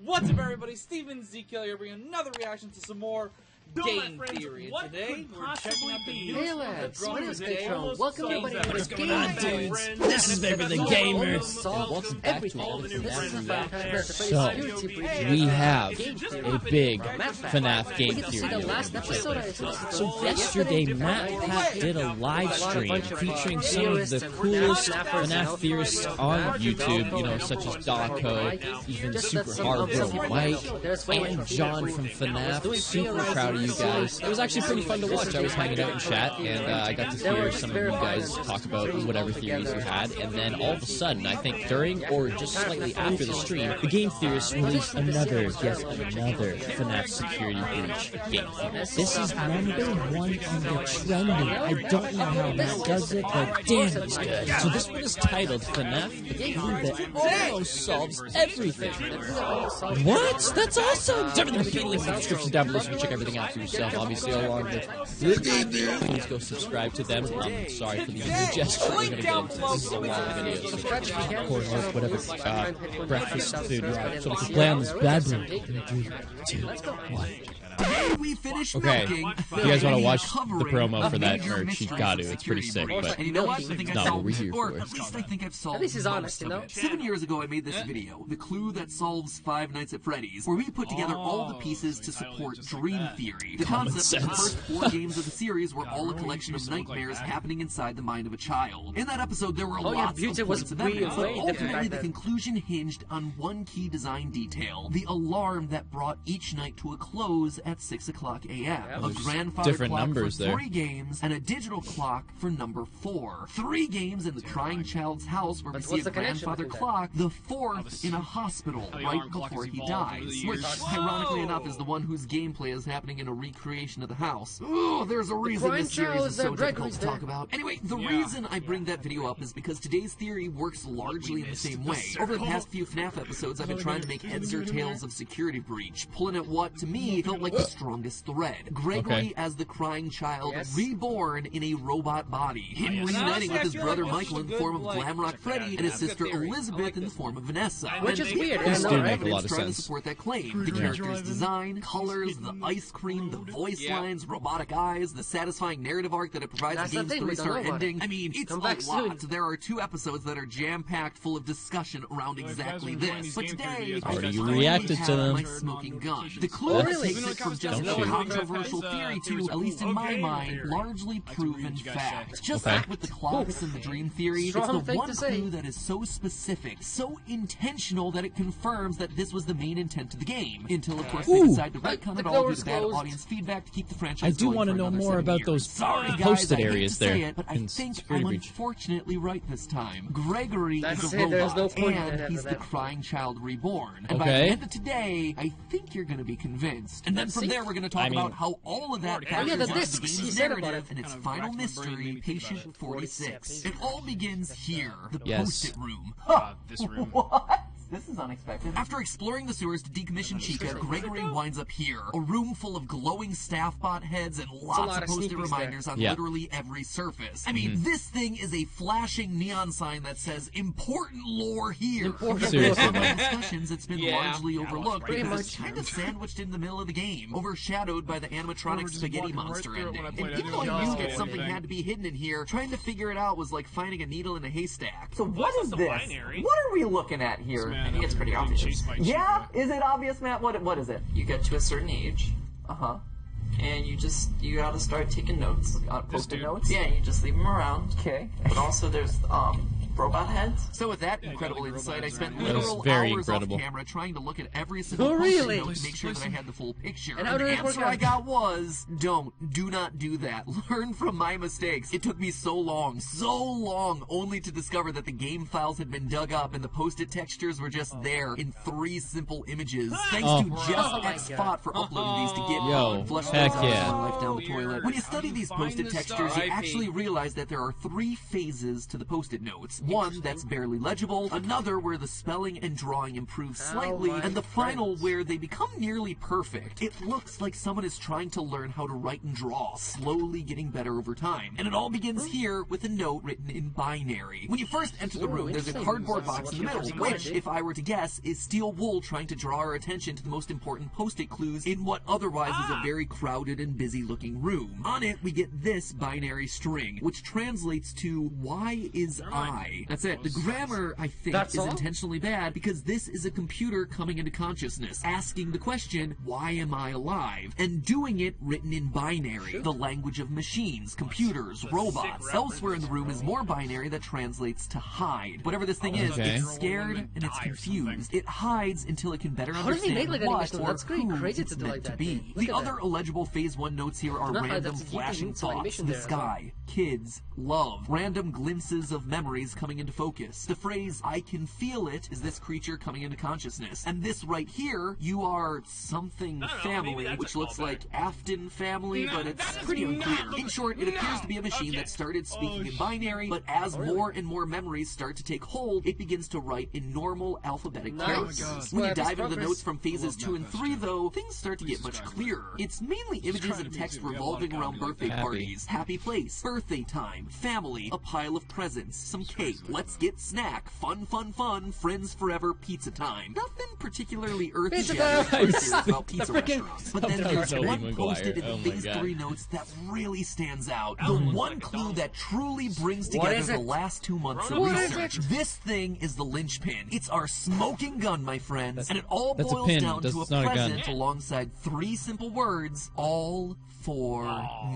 What's up, everybody? Steven Zekiel here, bringing another reaction to some more game theory. And today, we're checking out the new Hey lads, what is today. Pedro? Welcome everybody to this game Dudes, this is Baby the Gamer. Welcome back to another So, we have a big FNAF game theory. So yesterday, Matt Pat did a live stream featuring some of the coolest FNAF theorists on YouTube, you know, such as Dawko, even Super Hardbro Mike, and John from FNAF. Super proud of you guys. It was actually pretty fun to watch. I was hanging out in chat, and I got to hear some of you guys talk about whatever theories you had, and then all of a sudden, I think during or just slightly after the stream, the game theorists released another FNAF security breach game theory. This is number one on the trending. I don't know how Matt does it, but damn, it's good. So this one is titled FNAF, the game that almost solves everything. What? That's awesome! Jump in the link in the description down below so you can check everything out for yourself, obviously, along with the game theory. Please go subscribe to them. I'm sorry for the indigestion. We're gonna get into this. This is a long video, so popcorn or whatever breakfast food so we can play on this bad one. 3, 2, 1. Okay, if you guys want to watch the promo for that merch, you got to. It's pretty sick, but you know what? it's not what we're here for. At least I think I've solved. At least he's honest, you know? 7 years ago, I made this video, The Clue That Solves Five Nights at Freddy's, where we put together all the pieces to support Dream Theory. The concept of the first 4 games of the series were all a collection of nightmares happening inside the mind of a child. In that episode, there were lots of points of evidence, but ultimately the conclusion hinged on one key design detail: the alarm that brought each night to a close at 6 o'clock a.m. A grandfather different clock numbers for there. 3 games and a digital clock for number 4. 3 games in the crying child's house where we see a grandfather clock, the 4th in a hospital right before he dies, which ironically enough is the one whose gameplay is happening in a recreation of the house. Oh, there's a reason this series is so difficult to talk about. Anyway, the reason I bring that video up is because today's theory works largely in the same way. Over the past few FNAF episodes, I've been trying to make heads or tails of security breach, pulling at what, to me, felt like the strongest thread. Gregory as the crying child, reborn in a robot body. Him reuniting with his brother Michael in the form of Glamrock Freddy and his sister Elizabeth in the form of Vanessa. Which is weird. This do make a lot of trying to sense. support that claim. The character's design, colors, the ice cream, the voice lines, robotic eyes, the satisfying narrative arc that it provides the game's 3-star ending. I mean, it's a lot. There are 2 episodes that are jam-packed full of discussion around exactly this. But today, You reacted to them. my smoking gun. The clue takes it from just a controversial theory to, at least in my mind, largely proven fact. Just like with the clocks and the dream theory, it's the one clue that is so specific, so intentional that it confirms that this was the main intent of the game. Until, of course, they decide to retcon it all due to bad audience feedback to keep the franchise I do going want to for know another more 7 about years. those Sorry, guys, posted I hate areas to say there it, but I in think security I'm breach. unfortunately right this time. Gregory is a There's robot, no point in and he's the that. crying child reborn. And by the end of today, I think you're going to be convinced. And then from there, we're going to talk about how all of that factors into the game's narrative and its final mystery, Patient 46. It all begins here, the Post-it room. This room. What? This is unexpected. After exploring the sewers to decommission Chica, Gregory winds up here. A room full of glowing staff bot heads and lots of post-it reminders on literally every surface. I mean, this thing is a flashing neon sign that says, "Important lore here." Seriously, In discussions, it's been largely overlooked because it's kind of sandwiched in the middle of the game, overshadowed by the animatronic spaghetti monster ending. And even though I knew that something had to be hidden in here, trying to figure it out was like finding a needle in a haystack. So what is this? What are we looking at here? I think it's pretty obvious. Yeah? Is it obvious, Matt? What is it? You get to a certain age, Uh-huh. and you gotta start taking notes. Post-it notes? Yeah, you just leave them around. Okay. But also there's robot heads. So with that incredible insight, I spent That was literal very hours incredible. off camera trying to look at every single Oh, post-it really? note to make sure that I had the full picture. And how the did it work answer out? I got was, do not do that. Learn from my mistakes. It took me so long, only to discover that the game files had been dug up and the post-it textures were just there in 3 simple images. Thanks to Just Xspot for uploading these to GitHub. Yo, Flush heck those out yeah. of my life down the toilet. When you study these post-it textures, you actually realize that there are 3 phases to the post-it notes. One that's barely legible, another where the spelling and drawing improve slightly, and the final where they become nearly perfect. It looks like someone is trying to learn how to write and draw, slowly getting better over time. And it all begins here with a note written in binary. When you first enter the room, there's a cardboard box in the middle, which, if I were to guess, is Steel Wool trying to draw our attention to the most important post-it clues in what otherwise is a very crowded and busy-looking room. On it, we get this binary string, which translates to, why is I? That's it. The grammar, I think, is intentionally bad because this is a computer coming into consciousness, asking the question, why am I alive? And doing it written in binary, the language of machines, computers, robots. Elsewhere in the room is more binary that translates to hide. Whatever this thing is, it's scared and it's confused. It hides until it can better understand what or who it's meant to be. The other illegible Phase 1 notes here are random flashing thoughts, the sky, kids, love, random glimpses of memories coming into focus. The phrase, I can feel it, is this creature coming into consciousness. And this right here, you are something family, which looks like Afton family, but it's pretty unclear. In short, it appears to be a machine that started speaking in binary, but as more and more memories start to take hold, it begins to write in normal alphabetic characters. When you dive into the notes from Phases 2 and 3, though, things start to get much clearer. It's mainly images and text revolving around birthday parties, happy place, birthday time, family, a pile of presents, some cake, let's get snack, fun, fun, fun, friends forever, pizza time. Nothing particularly earth-shattering about pizza restaurants. But then there's one posted in the Phase 3 notes that really stands out. The one clue that truly brings together the last 2 months of research. This thing is the linchpin. It's our smoking gun, my friends, and it all boils down to a present alongside 3 simple words, all for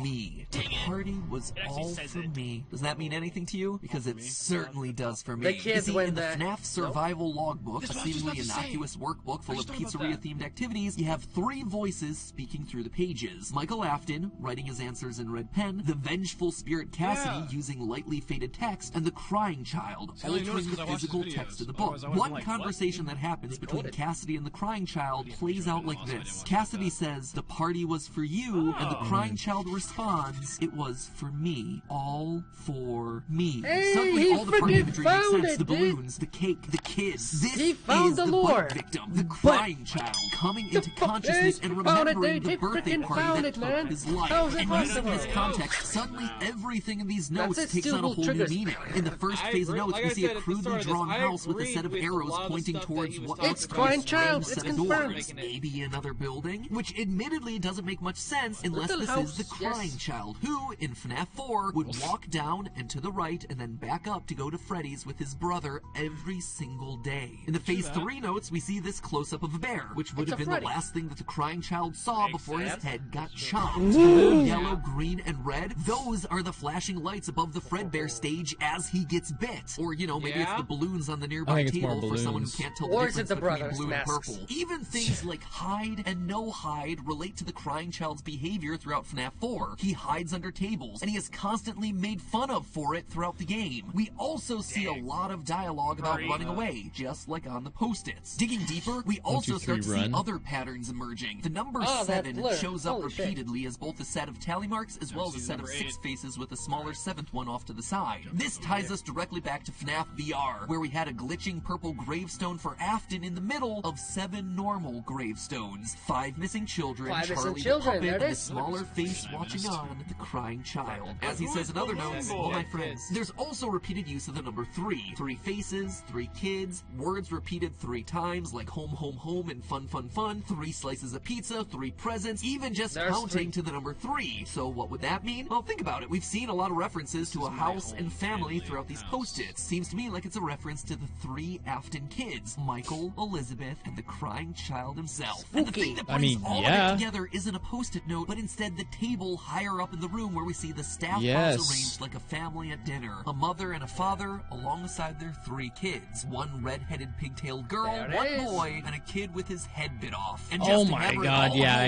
me. The party was all for me. Does that mean anything to you? Because it certainly does for me. You see, in the FNAF survival logbook, a seemingly innocuous workbook full of pizzeria-themed activities, you have 3 voices speaking through the pages. Michael Afton, writing his answers in red pen, the vengeful spirit Cassidy, using lightly faded text, and the crying child, altering the physical text of the book. One conversation that happens between Cassidy and the crying child plays out like this. Cassidy says, the party was for you, and the crying child responds, it was for me. All for me. Suddenly all the party imagery makes sense. The balloons, the cake, the kids. This is the butt victim, the crying child, coming into consciousness and remembering the birthday party that took his life. And using this context, suddenly everything in these notes takes on a whole new meaning. In the first phase of notes, we see a crudely drawn house with a set of arrows pointing towards what looks like a strange set of doors. Maybe another building? Which admittedly doesn't make much sense unless this is the crying child, who, in FNAF 4, would walk down and to the right and then back up to go to Freddy's with his brother every single day. In the Phase 3 notes, we see this close-up of a bear, which would have been the last thing that the crying child saw before his head got chopped. Blue, yellow, green, and red, those are the flashing lights above the Fredbear stage as he gets bit. Or, you know, maybe it's the balloons on the nearby table for someone who can't tell the difference between blue and purple. Even things like hide and no hide relate to the crying child's behavior throughout FNAF 4. He hides under tables, and he is constantly made fun of for it throughout the game. We also see a lot of dialogue about running away, just like on the post-its. Digging deeper, we also start to see other patterns emerging. The number 7 shows up repeatedly as both a set of tally marks as well as a set of 6 faces with a smaller 7th one off to the side. This ties us directly back to FNAF VR, where we had a glitching purple gravestone for Afton in the middle of 7 normal gravestones. 5 missing children, Charlie the puppet, and a smaller face watching on, the crying child. As he says in other notes, well, my friends, there's also repeated use of the number 3. 3 faces, 3 kids, words repeated 3 times, like home, home, home, and fun, fun, fun, 3 slices of pizza, 3 presents, even just counting to the number 3. So what would that mean? Well, think about it. We've seen a lot of references to a house and family throughout these post-its. Seems to me like it's a reference to the 3 Afton kids, Michael, Elizabeth, and the crying child himself. And the thing that brings all of it together isn't a post-it note, but instead the table higher up in the room where we see the staff files arranged like a family at dinner. A mother and a father alongside their 3 kids. 1 red-headed pigtailed girl, 1 boy, and a kid with his head bit off. And just I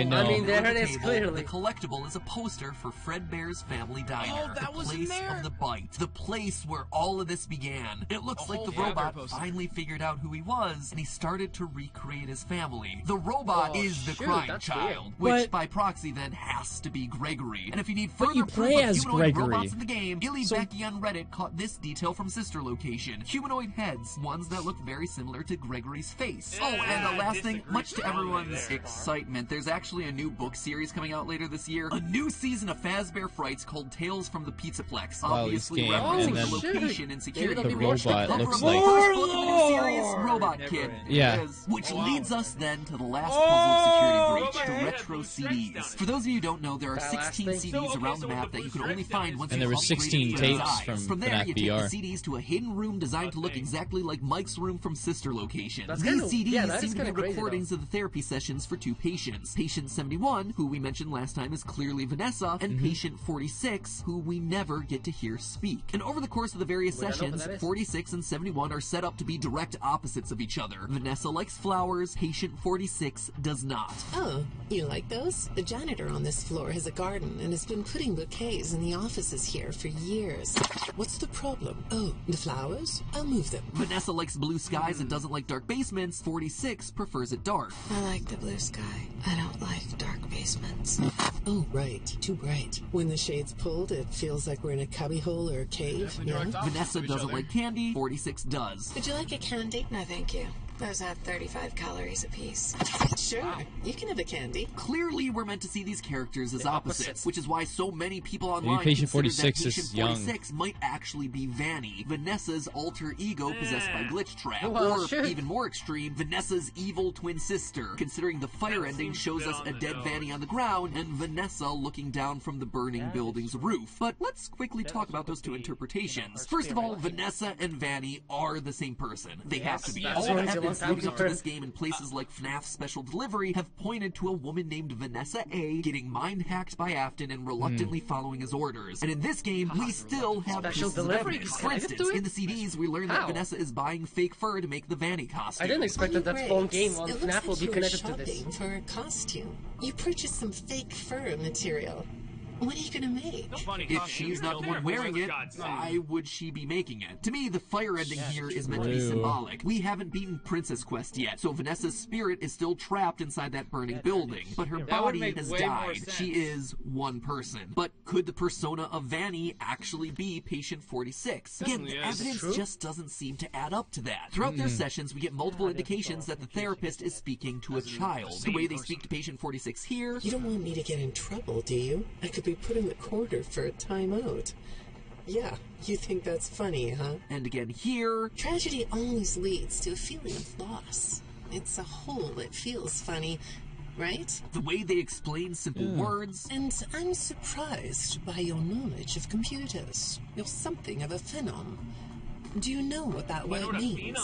know. I mean, there it is clearly. The collectible is a poster for Fredbear's Family Diner. The place of the bite. The place where all of this began. It looks like the robot finally figured out who he was, and he started to recreate his family. The robot is the crying child, which by proxy then has to be Gregory. And if you need further proof of humanoid robots in the game, Illy Becky on Reddit caught this detail tell from sister location. Humanoid heads, ones that look very similar to Gregory's face. Oh, and the last thing, much to everyone's excitement, there's actually a new book series coming out later this year. A new season of Fazbear Frights called Tales from the Pizzaplex. Obviously game, referencing and the then location and security. the robot looks the like first book of the new series, Robot Kid. Yeah. Which leads us then to the last puzzle of security breach, the retro CDs. For those of you who don't know, there are 16 CDs around the map that you can only find once And you there were upgrade 16 your tapes designs. from there, FNAF you VR. take the CDs to a hidden room designed to look exactly like Mike's room from sister location. That's These kinda- CDs yeah, that seem is to be kinda crazy, recordings of the therapy sessions for two patients. Patient 71, who we mentioned last time is clearly Vanessa, and patient 46, who we never get to hear speak. And over the course of the various Wait, I know who sessions, that is. 46 and 71 are set up to be direct opposites of each other. Vanessa likes flowers, patient 46 does not. Oh, you like those? The janitor on this floor has a garden and has been putting bouquets in the offices here for years. What's the problem? Oh, the flowers? I'll move them. Vanessa likes blue skies and doesn't like dark basements. 46 prefers it dark. I like the blue sky. I don't like dark basements. Oh, right. Too bright. When the shade's pulled, it feels like we're in a cubbyhole or a cave. Yeah? Vanessa doesn't like candy. 46 does. Would you like a candy? No, thank you. Those have 35 calories apiece. Sure. You can have a candy. Clearly, we're meant to see these characters as opposites, which is why so many people online patient consider 46 that is patient young. 46 might actually be Vanny, Vanessa's alter ego possessed by Glitch Trap, Well, or sure. even more extreme, Vanessa's evil twin sister. Considering the fire ending shows us a dead Vanny on the ground and Vanessa looking down from the burning building's roof. But let's quickly talk about those two interpretations. First of all, Vanessa and Vanny are the same person. They have to be. That's All right, evidence it's a long leading up time to this game in places like FNAF Special Delivery have pointed to a woman named Vanessa A getting mind-hacked by Afton and reluctantly following his orders. And in this game, we still have Special pieces of delivery? evidence. Can For I get instance, to it? in the CDs, we learn that How? Vanessa is buying fake fur to make the Vanny costume. I didn't expect that phone game on It looks FNAF will like be you were connected to shopping this. for a costume. You purchased some fake fur material. What are you gonna make? If she's not the one wearing it, why would she be making it? To me, the fire ending here is meant to be Blue. symbolic. We haven't beaten Princess Quest yet, so Vanessa's spirit is still trapped inside that burning building. But her That would body make has way more died. sense. She is one person. But could the persona of Vanny actually be patient 46? Again, the evidence just doesn't seem to add up to that. Throughout their sessions, we get multiple indications that the therapist is speaking to a child. The way they speak to patient 46 here, You don't want me to get in trouble, do you? I could be put in the corner for a timeout. Yeah, you think that's funny, huh? and again here, Tragedy always leads to a feeling of loss. It's a whole that feels funny, right? the way they explain simple words, And I'm surprised by your knowledge of computers. You're something of a phenom. Do you know what that word means?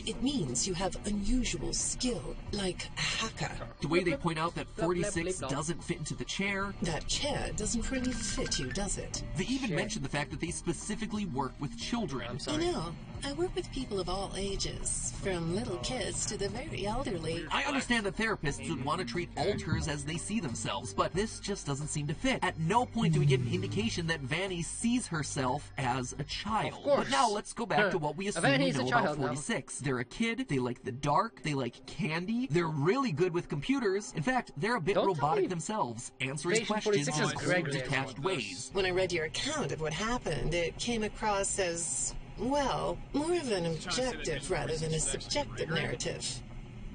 It means you have unusual skill, like a hacker. the way they point out that 46 doesn't fit into the chair. That chair doesn't really fit you, does it? They even mention the fact that they specifically work with children. You know, I work with people of all ages, from little kids to the very elderly. I understand that therapists would want to treat alters as they see themselves, but this just doesn't seem to fit. At no point do we get an indication that Vanny sees herself as a child. Of course. But now let's go back to what we assume we Vanny's a know about child now. 46. They're a kid, they like the dark, they like candy, they're really good with computers. In fact, they're a bit Don't tell me. robotic themselves, answering Patient questions 46 in is cold, Gregory. detached ways. When I read your account of what happened, it came across as, well, more of an objective rather than a subjective narrative.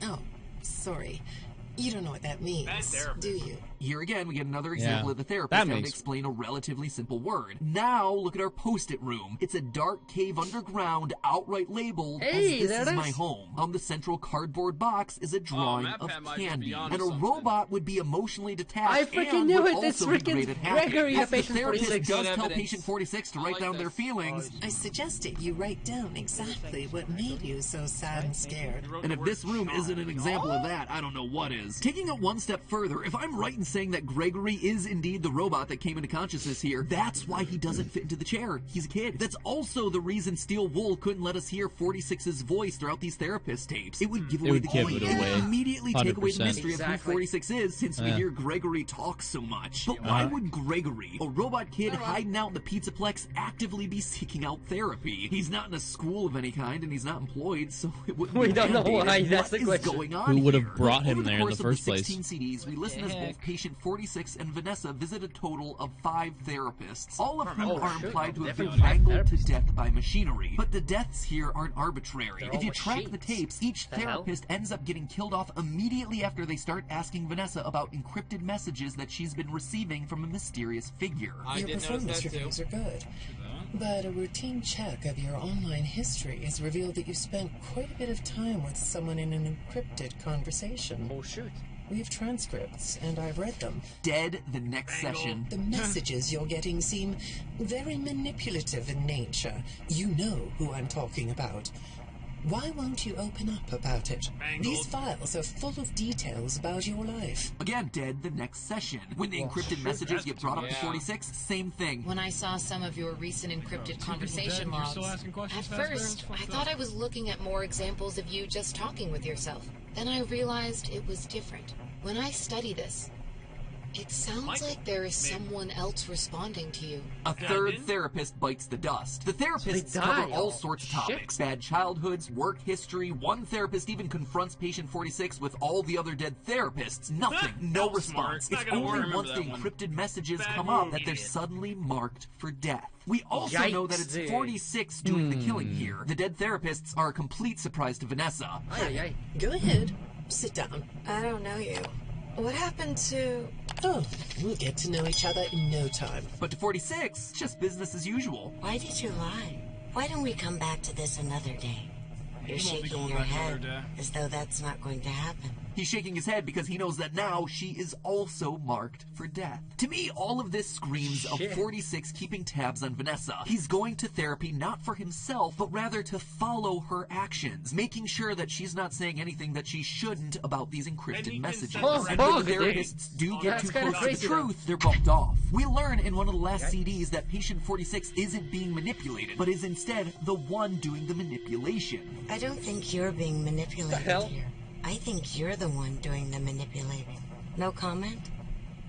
Oh, sorry. You don't know what that means, do you? Here again, we get another example Yeah. of the therapist That having to makes- explain a relatively simple word. Now, look at our post-it room. It's a dark cave underground, outright labeled Hey, as there "This it is my is. home." On the central cardboard box is a drawing Map of Hat might just candy. be onto And a something. robot would be emotionally detached I freaking and knew would it. It's also be freaking great at hacking. Gregory, Yes, the patient therapist 46. does Good tell evidence. patient 46 to I write like down this. their feelings. I suggested you write down exactly what made you so sad and scared. And if this room isn't an example of that, I don't know what is. Taking it one step further, if I'm right in saying that Gregory is indeed the robot that came into consciousness here, that's why he doesn't fit into the chair. He's a kid. That's also the reason Steel Wool couldn't let us hear 46's voice throughout these therapist tapes. It would give away would the give point. it It would away. immediately take away the 100%. mystery of who Exactly. 46 is, since we Yeah. hear Gregory talk so much. But why would Gregory, a robot kid hiding out in the Pizzaplex, actively be seeking out therapy? He's not in a school of any kind, and he's not employed, so it wouldn't We be don't know mandated. why, that's What the is question. going on Who would have here? brought Over him the there in course the first course of place. the 16 CDs, we listen as both patient 46 and Vanessa visit a total of 5 therapists, all of whom are implied to have been wrangled to death by machinery. But the deaths here aren't arbitrary. If you track the tapes, each therapist ends up getting killed off immediately after they start asking Vanessa about encrypted messages that she's been receiving from a mysterious figure. Your performance reviews are good, but a routine check of your online history has revealed that you spent quite a bit of time with someone in an encrypted conversation. Oh, shoot. We have transcripts, and I've read them. Dead the next session. The messages you're getting seem very manipulative in nature. You know who I'm talking about. Why won't you open up about it? These files are full of details about your life. Again, dead the next session. When the encrypted messages get brought up to 46, same thing. When I saw some of your recent encrypted conversation logs, at first, I thought I was looking at more examples of you just talking with yourself. Then I realized it was different. When I study this, it sounds like there is someone else responding to you. A third therapist bites the dust. The therapists cover all sorts of topics. Bad childhoods, work history. One therapist even confronts patient 46 with all the other dead therapists. Nothing. No response. It's only once the encrypted messages come up that they're suddenly marked for death. We also know that it's 46 doing the killing here. The dead therapists are a complete surprise to Vanessa. Go ahead. Sit down. I don't know you. What happened to... Oh, we'll get to know each other in no time. But to 46, just business as usual. Why did you lie? Why don't we come back to this another day? You're shaking your head as though that's not going to happen. He's shaking his head because he knows that now she is also marked for death. To me, all of this screams of 46 keeping tabs on Vanessa. He's going to therapy not for himself, but rather to follow her actions, making sure that she's not saying anything that she shouldn't about these encrypted messages. And when the therapists do get too close to the truth, they're bumped off. We learn in one of the last CDs that patient 46 isn't being manipulated, but is instead the one doing the manipulation. I don't think you're being manipulated here. I think you're the one doing the manipulating. No comment?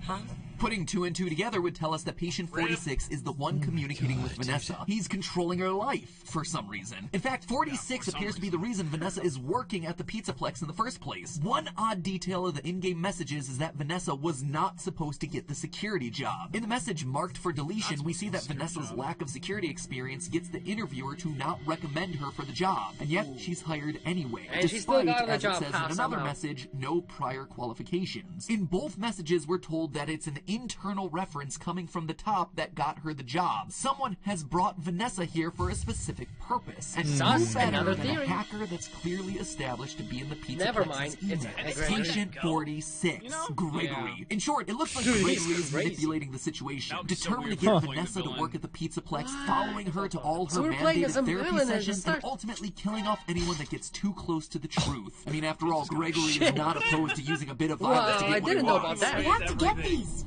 Huh? Putting 2 and 2 together would tell us that patient 46 is the one communicating with Vanessa. He's controlling her life for some reason. In fact, 46 appears to be the reason Vanessa is working at the Pizzaplex in the first place. One odd detail of the in-game messages is that Vanessa was not supposed to get the security job. In the message marked for deletion, we see that Vanessa's lack of security experience gets the interviewer to not recommend her for the job, and yet she's hired anyway, and despite, as it says in another message, no prior qualifications. In both messages, we're told that it's an internal reference coming from the top that got her the job. Someone has brought Vanessa here for a specific purpose. And who better than a hacker that's clearly established to be in the pizza email? Patient 46, Gregory. In short, it looks like Gregory is manipulating the situation, determined to get Vanessa to work at the Pizzaplex, following her to all her mandated therapy sessions, and ultimately killing off anyone that gets too close to the truth. I mean, after all, Gregory is not opposed to using a bit of violence to get what he wants. We have to get these.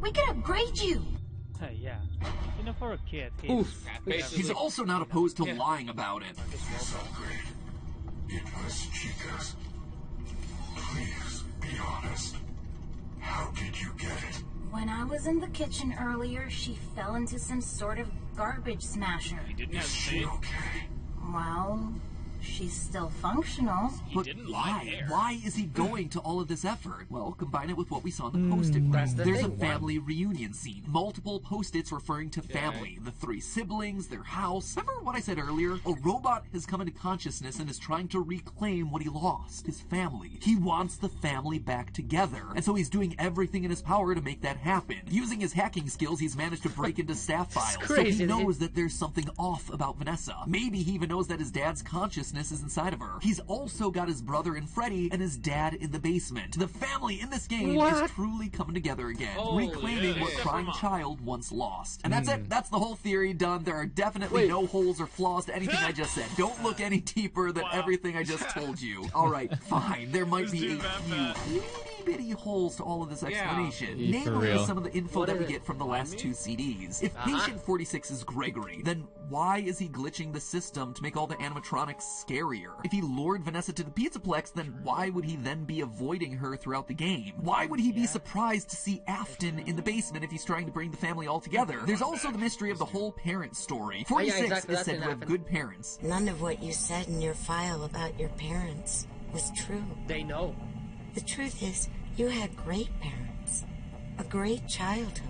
We can upgrade you. Hey, yeah. You know, for a kid, he's also not opposed to lying about it. This upgrade, it was Chica's. Please be honest. How did you get it? When I was in the kitchen earlier, she fell into some sort of garbage smasher. Is she okay? Well, she's still functional. But why? Why is he going to all of this effort? Well, combine it with what we saw in the post-it room. There's a family reunion scene. Multiple post-its referring to family. The 3 siblings, their house. Remember what I said earlier? A robot has come into consciousness and is trying to reclaim what he lost, his family. He wants the family back together. And so he's doing everything in his power to make that happen. Using his hacking skills, he's managed to break into staff files. So he knows that there's something off about Vanessa. Maybe he even knows that his dad's consciousness is inside of her. He's also got his brother and Freddy and his dad in the basement. The family in this game is truly coming together again, reclaiming what crying child once lost. And that's it. That's the whole theory done. There are definitely no holes or flaws to anything I just said. Don't look any deeper than everything I just told you. Alright, fine. There might be a few bitty holes to all of this explanation. Namely, some of the info that we get from the last 2 CDs. If patient 46 is Gregory, then why is he glitching the system to make all the animatronics scarier? If he lured Vanessa to the Pizzaplex, then why would he then be avoiding her throughout the game? Why would he be surprised to see Afton in the basement if he's trying to bring the family all together? There's also the mystery of the whole parent story. 46 is said to have good parents. None of what you said in your file about your parents was true. They know. The truth is, you had great parents. A great childhood.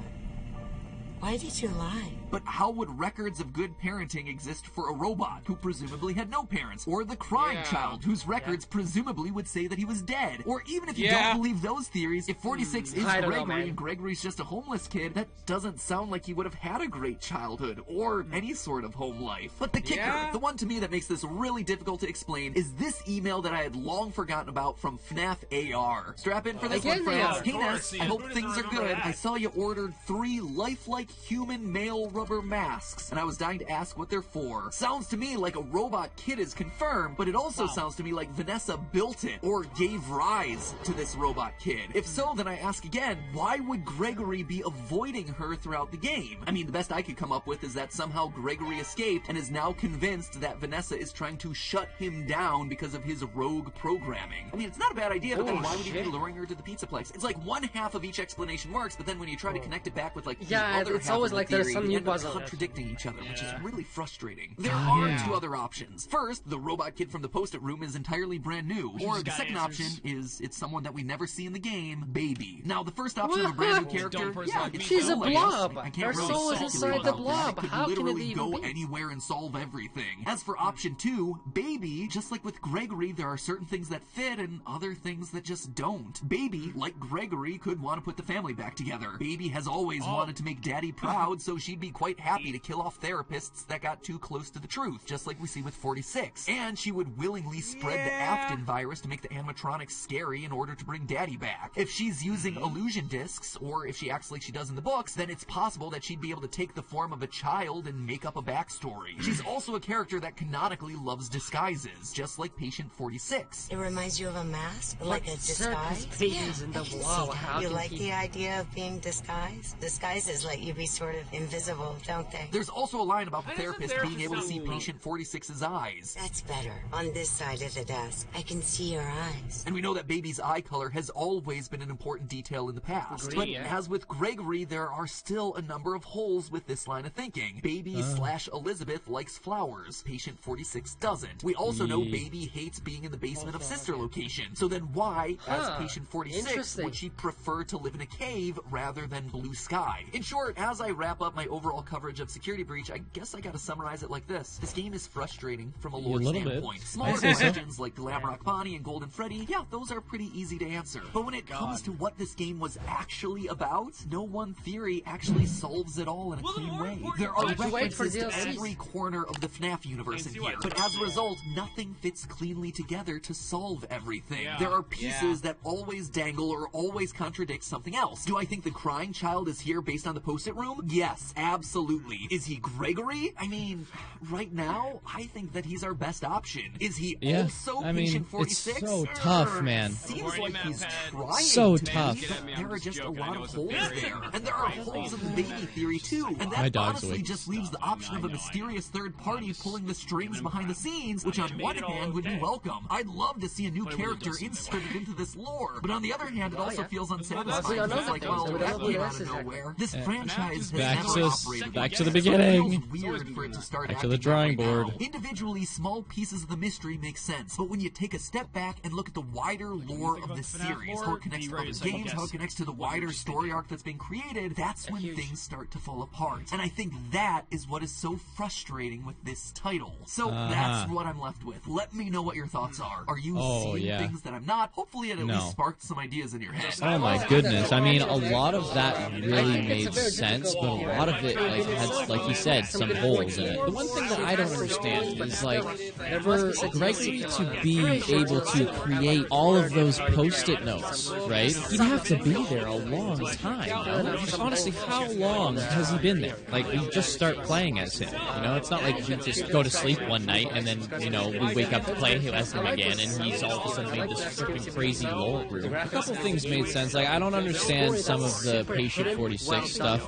Why did you lie? But how would records of good parenting exist for a robot who presumably had no parents? Or the crime child whose records presumably would say that he was dead? Or even if you don't believe those theories, if 46 is Gregory and Gregory's just a homeless kid, that doesn't sound like he would have had a great childhood or any sort of home life. But the kicker, the one to me that makes this really difficult to explain, is this email that I had long forgotten about from FNAF AR. Strap in for this one, friends. Hey Ness, I hope things are good. I saw you ordered 3 lifelike human male rubber masks, and I was dying to ask what they're for. Sounds to me like a robot kid is confirmed, but it also sounds to me like Vanessa built it, or gave rise to this robot kid. If so, then I ask again, why would Gregory be avoiding her throughout the game? I mean, the best I could come up with is that somehow Gregory escaped and is now convinced that Vanessa is trying to shut him down because of his rogue programming. I mean, it's not a bad idea, but then why would he be luring her to the pizza place? It's like one half of each explanation works, but then when you try to connect it back with like the other it's half always of the like theory, there's some you new end up puzzle. contradicting each other, which is really frustrating. There are 2 other options. First, the robot kid from the post-it room is entirely brand new. Or the second option is it's someone that we never see in the game, Baby. Now, the first option of a brand new character, she's a blob. I can't Her really soul is speculate inside the about blob. that. It How could can it literally even go be? anywhere and solve everything. As for option 2, Baby, just like with Gregory, there are certain things that fit and other things that just don't. Baby, like Gregory, could want to put the family back together. Baby has always wanted to make Daddy proud, so she'd be quite happy to kill off therapists that got too close to the truth, just like we see with 46. And she would willingly spread the Afton virus to make the animatronics scary in order to bring Daddy back. If she's using illusion discs, or if she acts like she does in the books, then it's possible that she'd be able to take the form of a child and make up a backstory. She's also a character that canonically loves disguises, just like Patient 46. It reminds you of a mask, like a disguise? Babies in the I can blob. see How that. You can like he- the idea of being disguised? Disguises let you be sort of invisible, don't they? There's also a line about the therapist being able to see Patient 46's eyes. That's better. On this side of the desk, I can see your eyes. And we know that Baby's eye color has always been an important detail in the past. But as with Gregory, there are still a number of holes with this line of thinking. Baby/Elizabeth likes flowers. Patient 46 doesn't. We also know Baby hates being in the basement of Sister Location. So then why, as Patient 46, would she prefer to live in a cave rather than blue sky? In short, as I wrap up my overall coverage of Security Breach, I guess I gotta summarize it like this. This game is frustrating from a lore standpoint. Smaller questions like Glamrock Bonnie and Golden Freddy, yeah, those are pretty easy to answer. But when it comes to what this game was actually about, no one theory actually solves it all in a clean way. There are references to every corner of the FNAF universe in here, but as a result, nothing fits cleanly together to solve everything. There are pieces that always dangle or always contradict something else. Do I think the crying child is here based on the post-it room? Yes, absolutely. Is he Gregory? I mean, right now, I think that he's our best option. Is he also Patient 46? It's so tough, man. Seems like he's trying So to tough. be, but there are just a lot of holes there. And there are holes in the Baby theory, too. And My that dog's honestly awake. just leaves the option of a mysterious third party pulling the strings behind the scenes, which on one hand would be welcome. I'd love to see a new character inserted into this lore. But on the other hand, it also feels unsatisfying. It's like, well, that came out of nowhere. This franchise has never operated back like to the this. beginning. It feels weird for it to start Back to the acting drawing that way now. board. Individually, small pieces of the mystery make sense, but when you take a step back and look at the wider lore of the series, how it connects to other games, how it connects to the wider story arc that's been created, that's when things start to fall apart. And I think that is what is so frustrating with this title. So that's what I'm left with. Let me know what your thoughts are. Are you seeing things that I'm not? Hopefully it at least sparked some ideas in your head. Oh my goodness. I mean, a lot of that really made sense, but a lot of it has, like you said, some holes in it. The one thing that I don't understand is, like, for Gregory to be able to create all of those post-it notes, right? He'd have to be there a long time, you know? Honestly, how long has he been there? Like, we just start playing as him, you know? It's not like we just go to sleep one night and then, you know, we wake up to play as him again and he's all of a sudden made this freaking crazy lore group. A couple things made sense. Like, I don't understand some of the Patient 46 stuff.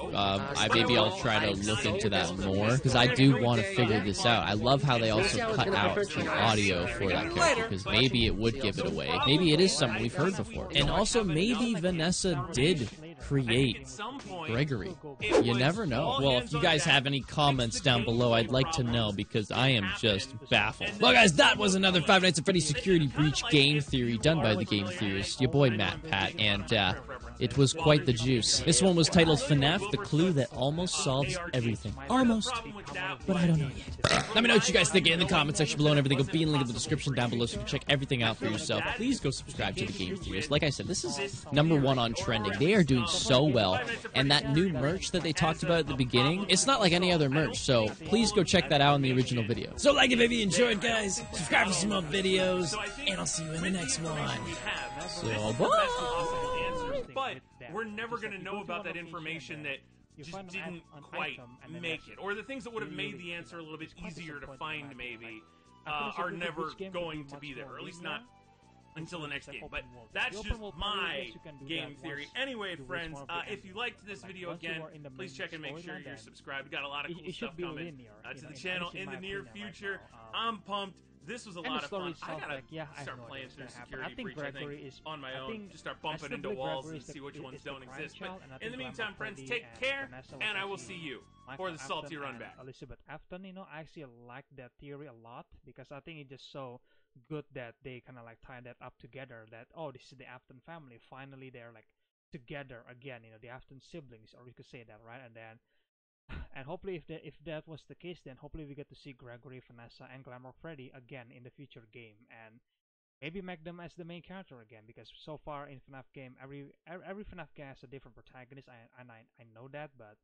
Maybe I'll try to look into that more, because I do want to figure this out. I love how they also cut out the audio for that character, because maybe it would give it away. Maybe it is something we've heard before. And also, maybe Vanessa did create Gregory? You never know. Well, if you guys have any comments down below, I'd like to know, because I am just baffled. Well, guys, that was another Five Nights at Freddy's Security Breach game theory done by the game theorist, your boy Matt Pat, and it was quite the juice. This one was titled FNAF, the clue that almost solves everything. Almost, but I don't know yet. Let me know what you guys think in the comment section below, and everything will be in the link in the description down below, so you can check everything out for yourself. Please go subscribe to the game theorist. Like I said, this is #1 on trending. They are doing so well, and that new merch that they talked about at the beginning, it's not like any other merch, so please go check that out in the original video. So like it if you enjoyed, guys. Subscribe for some more videos, and I'll see you in the next one. So, bye! But we're never going to know about that information that just didn't quite make it, or the things that would have made the answer a little bit easier to find, maybe, are never going to be there, or at least not until the next game. But that's just my game theory. Anyway, friends, if you liked this video, again, please check and make sure you're subscribed. We got a lot of cool stuff coming to the channel in the near future. I'm pumped. This was a lot of fun. I gotta start playing through Security Breach, I think, on my own. Just start bumping into walls and see which ones don't exist. But in the meantime, friends, take care, and I will see you for the Salty Run Back. Elizabeth Afton, I actually like that theory a lot, because I think it's just so good that they kind of like tie that up together, that, oh, this is the Afton family. Finally, they're like together again, the Afton siblings, or you could say that, right? And hopefully, if that was the case, then hopefully we get to see Gregory, Vanessa, and Glamour Freddy again in the future game, and maybe make them as the main character again. Because so far in FNAF game, every FNAF game has a different protagonist, and I know that, but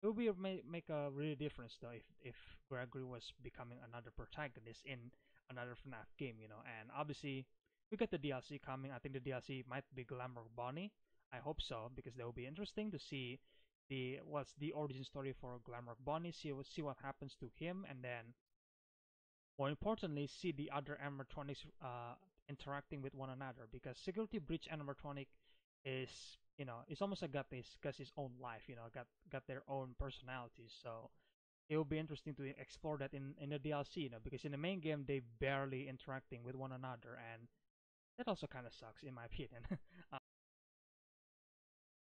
it would be make a really difference though if Gregory was becoming another protagonist in another FNAF game, And obviously, we got the DLC coming. I think the DLC might be Glamour Bonnie. I hope so, because that will be interesting to see what's the origin story for Glamour Bonnie, see what happens to him, and then more importantly, see the other animatronics interacting with one another, because Security Breach animatronic is it's almost like got his own life, got their own personalities. So it will be interesting to explore that in the DLC, because in the main game they barely interacting with one another, and that also kind of sucks in my opinion.